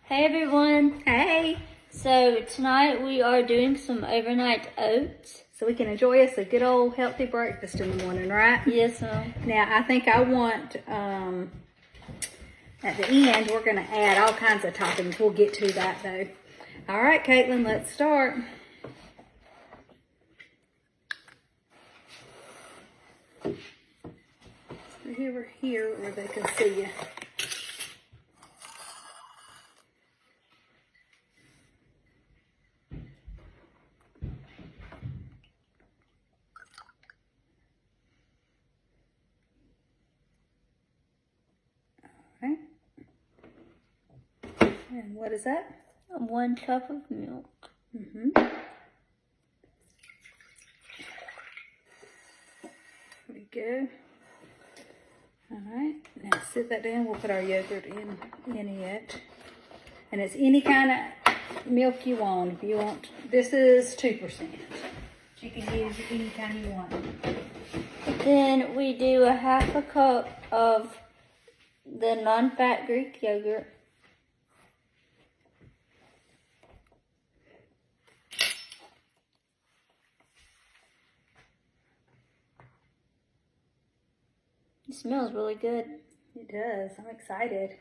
Hey everyone. Hey. So tonight we are doing some overnight oats. So we can enjoy us a good old healthy breakfast in the morning, right? Yes, ma'am. Now I think I want, at the end, we're going to add all kinds of toppings. We'll get to that though. All right, Kaitlyn, let's start. So over here where they can see you. Right. And what is that? 1 cup of milk. There we go. All right, now sit that down. We'll put our yogurt in it. And it's any kind of milk you want. If you want, this is 2%. You can use any kind you want. Then we do a 1/2 cup of the non-fat Greek yogurt. It smells really good. It does. I'm excited.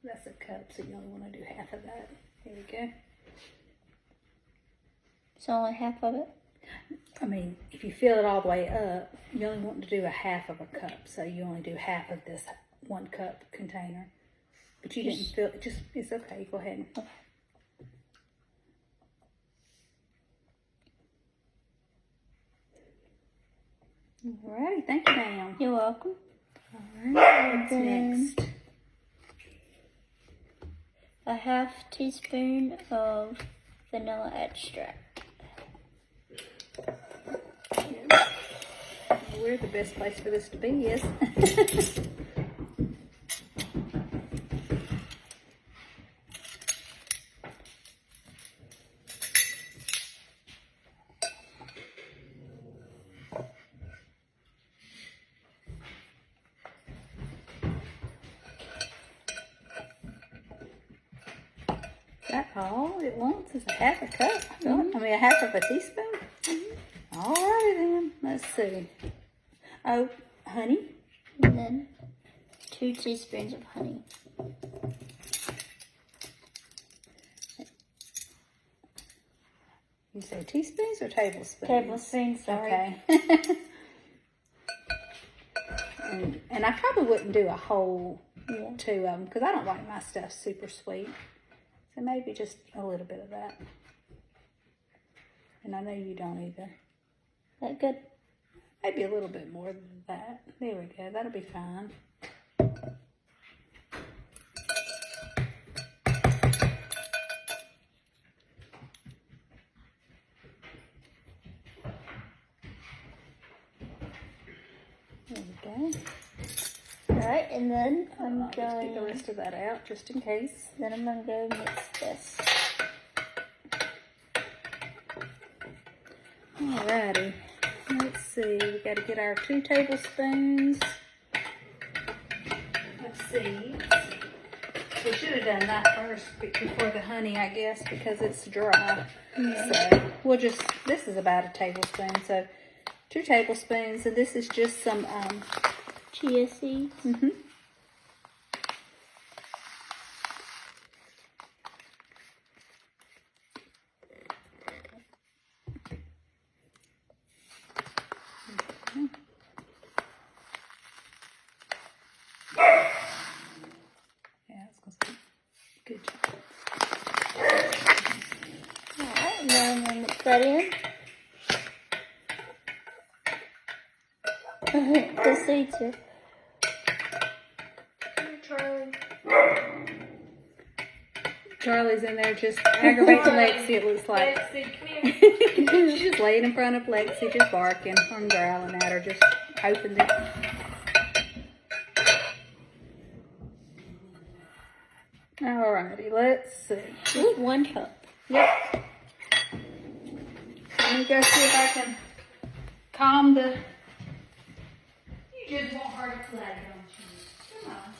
That's a cup, so you only want to do half of that. Here we go. It's only half of it. I mean, if you fill it all the way up, you only want to do a 1/2 of a cup. So you only do half of this 1 cup container. But you didn't fill it. Just, it's okay. Go ahead. Okay. Alrighty, thank you, ma'am. You're welcome. Alright, what's next? A 1/2 teaspoon of vanilla extract. Where the best place for this to be is. That all it wants is a 1/2 cup. I mean, a 1/2 of a teaspoon. All righty then. Let's see. Oh, honey. And then 2 teaspoons of honey. You say teaspoons or tablespoons? Tablespoons, sorry. Okay. and I probably wouldn't do a whole 2 of them because I don't like my stuff super sweet. So maybe just a little bit of that. And I know you don't either. That good? Maybe a little bit more than that. There we go. That'll be fine. There we go. Alright, and then I'm Just get the going, rest of that out just in case. then I'm going to go mix this. Alrighty. Let's see. We got to get our 2 tablespoons of seeds. We should have done that first before the honey, I guess, because it's dry. Yeah. So we'll just, this is about a tablespoon. So 2 tablespoons, and this is just some Chia seeds. Yeah, it's going to be good job. Alright, and then I'm going to mix that in. The seeds are. Charlie's in there just aggravating Lexi, it looks like. She's just laying in front of Lexi, just barking or growling at her, just hoping that. Alrighty, let's see. Just 1 cup. Yep. Let me go see if I can calm the. You just want her to play, don't you? Come on.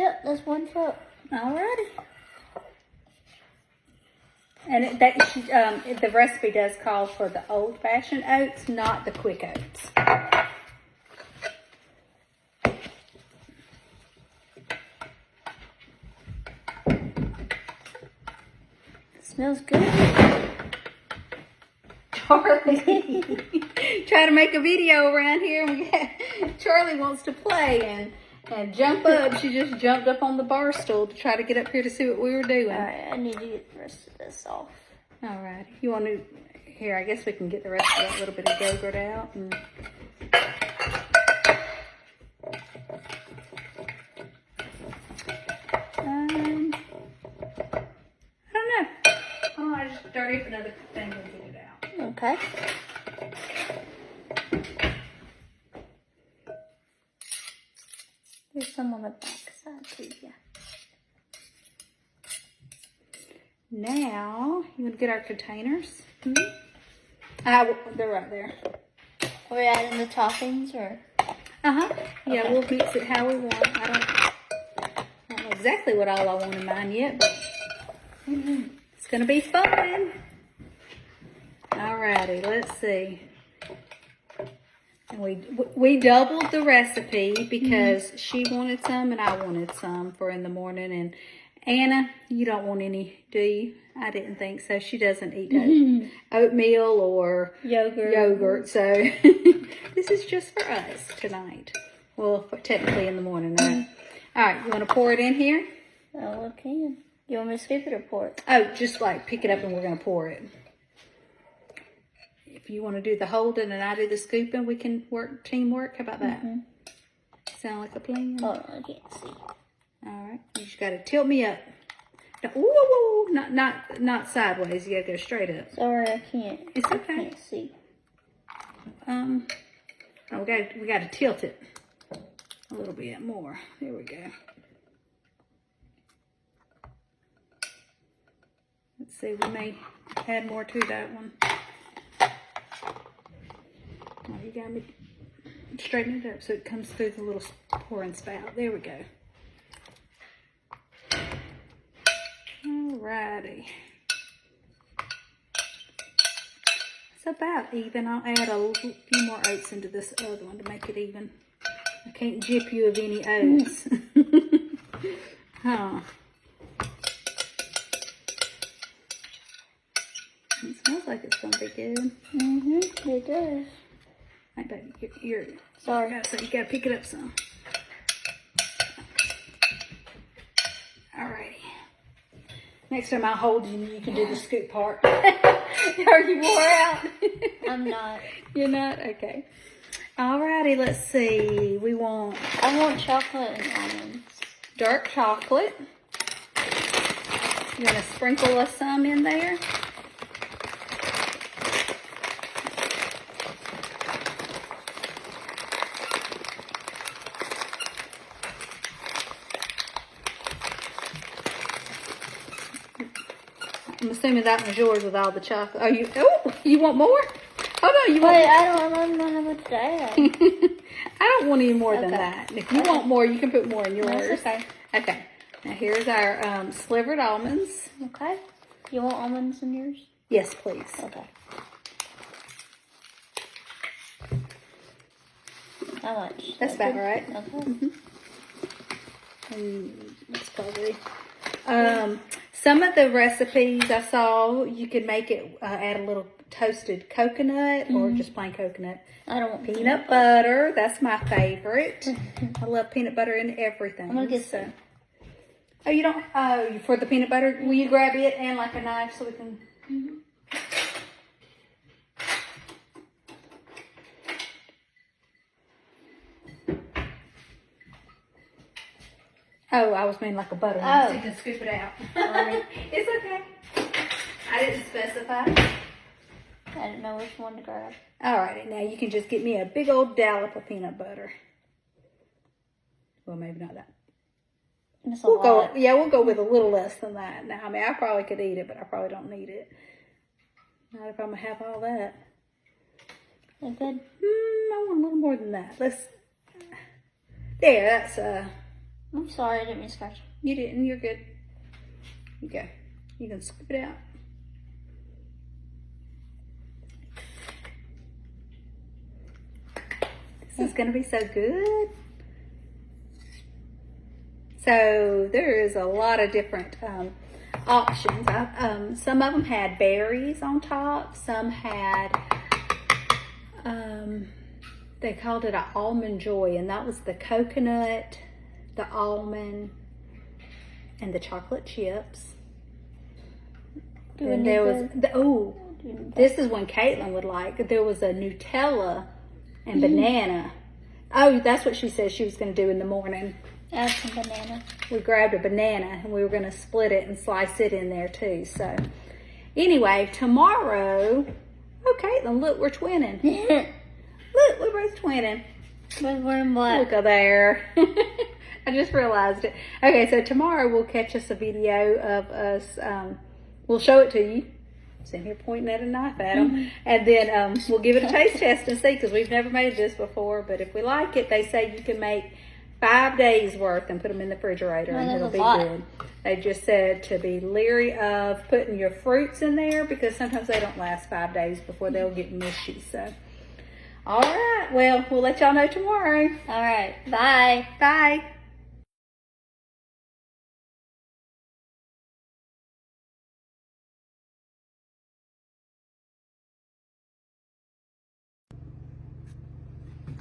Yep, that's 1 cup. Alrighty. And the recipe does call for the old-fashioned oats, not the quick oats. Smells good. Charlie, try to make a video around here. Charlie wants to play and jump up. She just jumped up on the bar stool to try to get up here to see what we were doing. Alright, I need to get the rest of this off. Alright, you want to, here, I guess we can get the rest of that little bit of yogurt out. And, I don't know. Oh, I just dirty up another thing and get it out. Okay. There's some on the back side too, yeah. Now, you want to get our containers? Mm-hmm. They're right there. Are we adding the toppings or? Uh-huh. Yeah, Okay. we'll mix it how we want. I don't know exactly what all I want in mine yet, but it's going to be fun. Alrighty, let's see. And we doubled the recipe because she wanted some and I wanted some for in the morning. And Anna, you don't want any, do you? I didn't think so. She doesn't eat oatmeal or yogurt. So this is just for us tonight. Well, technically in the morning, right? All right, you want to pour it in here? Oh, okay. You want me to scoop it or pour it? Oh, just like pick it up and we're going to pour it. If you want to do the holding and I do the scooping, we can work teamwork. How about that? Sound like a plan? Oh, I can't see. All right, you just got to tilt me up. No, ooh, not sideways. You got to go straight up. Sorry, I can't. It's I okay. can't see. Oh, we got to tilt it a little bit more. There we go. Let's see. We may add more to that one. Oh, you got me straighten it up so it comes through the little pouring spout. There we go. Alrighty. It's about even. I'll add a few more oats into this other one to make it even. I can't jip you of any oats. Huh. It smells like it's going to be good. It does. Right, baby, you're Sorry. so you gotta pick it up some. Alrighty. Next time I'll hold you and you can do the scoop part. Are you wore out? I'm not. You're not? Okay. Alrighty, let's see. I want chocolate and almonds. dark chocolate. You wanna sprinkle us some in there? I'm assuming that one's yours with all the chocolate. You want more? Oh no, you want Wait, I don't know how much to add. I don't want any more than Okay. that. And if you want more, you can put more in yours. That's okay. Okay. Now here's our slivered almonds. Okay. You want almonds in yours? Yes, please. Okay. How much? That's about right. Okay. That's probably. Some of the recipes I saw, you could make it, add a little toasted coconut or just plain coconut. I don't want Peanut butter, that's my favorite. I love peanut butter in everything. I'm gonna get some. Oh, you don't, for the peanut butter, will you grab it and like a knife so we can? Oh, I was meaning like a butter knife so you can scoop it out. It's okay. I didn't specify. I didn't know which one to grab. Alrighty, now you can just get me a big old dollop of peanut butter. Well, maybe not that. That's a We'll lot. we'll go with a little less than that. Now, I mean, I probably could eat it, but I probably don't need it. Not if I'm gonna have all that. Is it good? I want a little more than that. There, I'm sorry, I didn't mean to scratch. You didn't. You're good. You go. You can scoop it out. This is going to be so good. So there is a lot of different options. Some of them had berries on top. Some had, they called it an almond joy, and that was the coconut, the almond, and the chocolate chips. And there was, this is one Kaitlyn would like. There was a Nutella and banana. Oh, that's what she said she was going to do in the morning. Add some banana. We grabbed a banana and we were going to split it and slice it in there too. So anyway, tomorrow, oh Kaitlyn, look, we're twinning. Look, we're both twinning. We're wearing black. Look there. I just realized it. Okay, so tomorrow we'll catch us a video of us, we'll show it to you. Sitting here pointing at a knife at them. And then we'll give it a taste test and see, because we've never made this before. But if we like it, they say you can make 5 days worth and put them in the refrigerator, and it'll be good. They just said to be leery of putting your fruits in there, because sometimes they don't last 5 days before they'll get mushy. So, all right. Well, we'll let y'all know tomorrow. All right. Bye. Bye.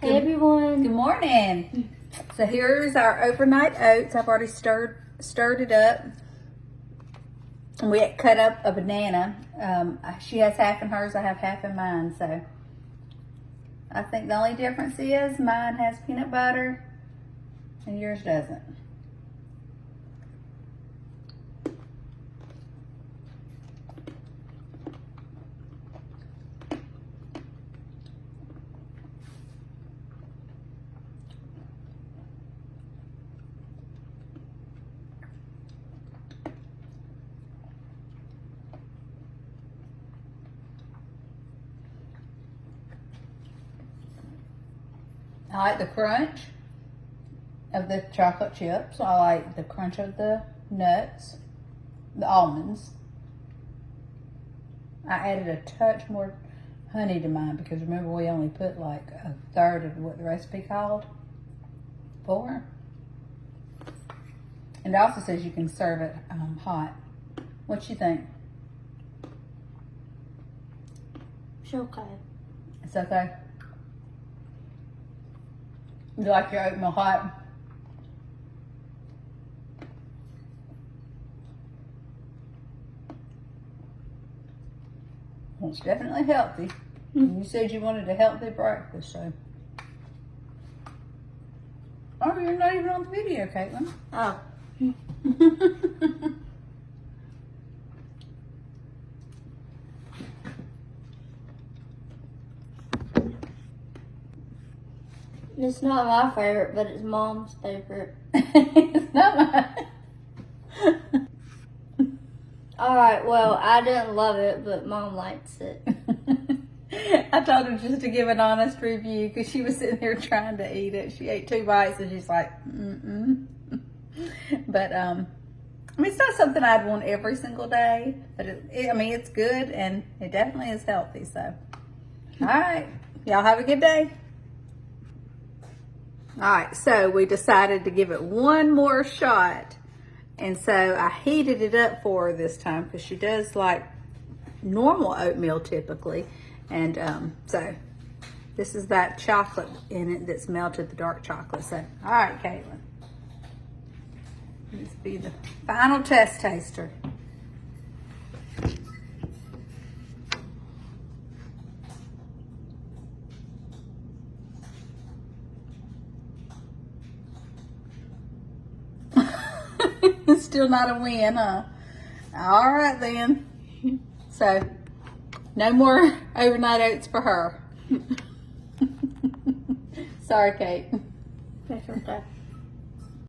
Hey everyone. Good morning. So here's our overnight oats. I've already stirred it up. And we cut up a banana. She has half in hers, I have half in mine. So I think the only difference is mine has peanut butter and yours doesn't. I like the crunch of the chocolate chips. I like the crunch of the nuts, the almonds. I added a touch more honey to mine, because remember we only put like a third of what the recipe called for. And it also says you can serve it hot. What you think? It's okay. It's okay. You like your oatmeal hot? Well, it's definitely healthy. You said you wanted a healthy breakfast, so. Oh, you're not even on the video, Kaitlyn. Oh. It's not my favorite, but it's Mom's favorite. It's not mine. Alright, well, I didn't love it, but Mom likes it. I told her just to give an honest review, because she was sitting there trying to eat it. She ate 2 bites and she's like, But, I mean, it's not something I'd want every single day, but I mean, it's good and it definitely is healthy. So, all right. Y'all have a good day. All right. So we decided to give it one more shot. And so I heated it up for her this time, because she does like normal oatmeal typically. And so this is that chocolate in it that's melted, the dark chocolate. So, all right, Kaitlyn. This will be the final test taster. It's still not a win, huh? All right, then. So, no more overnight oats for her. Sorry, Kate. That's okay.